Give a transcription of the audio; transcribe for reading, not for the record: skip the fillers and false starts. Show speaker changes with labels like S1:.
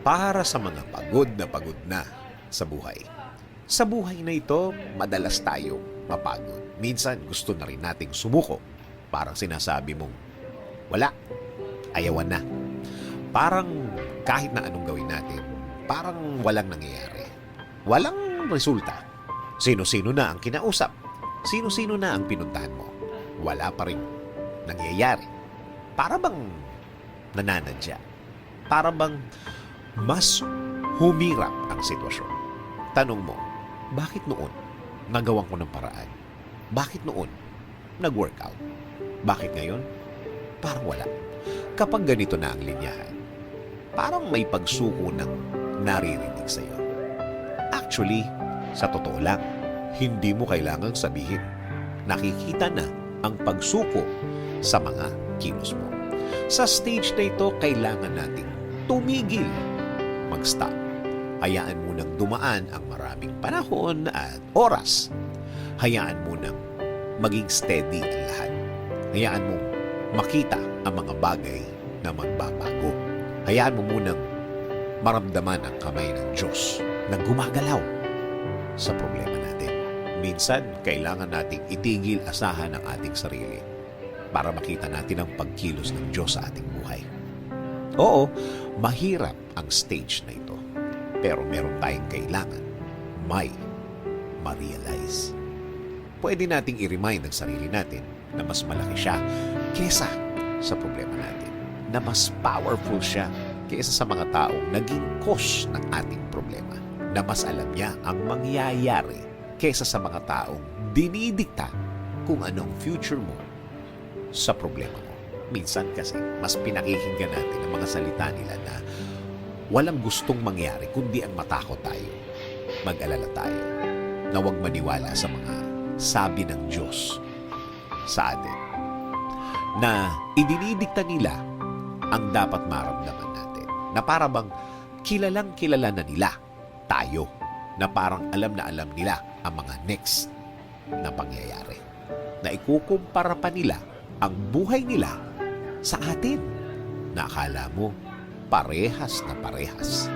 S1: para sa mga pagod na sa buhay. Sa buhay na ito, madalas tayo mapagod. Minsan gusto na rin nating sumuko. Parang sinasabi mong, wala, ayawan na. Parang kahit na anong gawin natin, parang walang nangyayari. Walang resulta. Sino-sino na ang kinausap? Sino-sino na ang pinuntahan mo? Wala pa rin nangyayari. Para bang nananadya. Para bang mas humirap ang sitwasyon. Tanong mo, bakit noon nagawan ko ng paraan? Bakit noon nag-workout? Bakit ngayon? Parang wala. Kapag ganito na ang linyahan, parang may pagsuko ng naririnig sa iyo. Actually, sa totoo lang, hindi mo kailangang sabihin. Nakikita na ang pagsuko sa mga kilos mo. Sa stage na ito, kailangan nating tumigil, mag-stop. Hayaan mo nang dumaan ang maraming panahon at oras. Hayaan mo nang maging steady ang lahat. Hayaan mo makita ang mga bagay na magbabago. Hayaan mo munang maramdaman ang kamay ng Diyos na gumagalaw sa problema natin. Minsan, kailangan nating itigil asahan ang ating sarili para makita natin ang pagkilos ng Diyos sa ating buhay. Oo, mahirap ang stage na ito. Pero meron tayong kailangan may ma-realize. Pwede nating i-remind ang sarili natin na mas malaki siya kesa sa problema natin. Na mas powerful siya kesa sa mga taong naging cause ng ating problema. Na mas alam niya ang mangyayari kesa sa mga taong dinidikta kung anong future mo sa problema mo. Minsan kasi, mas pinakikinggan natin ang mga salita nila na walang gustong mangyari kundi ang matakot tayo. Mag-alala tayo na huwag maniwala sa mga sabi ng Diyos sa atin. Na idinidikta nila ang dapat maramdaman natin. Na para bang kilalang kilala na nila tayo. Na parang alam na alam nila ang mga next na pangyayari. Na ikukumpara pa nila ang buhay nila sa atin. Na akala mo parehas na parehas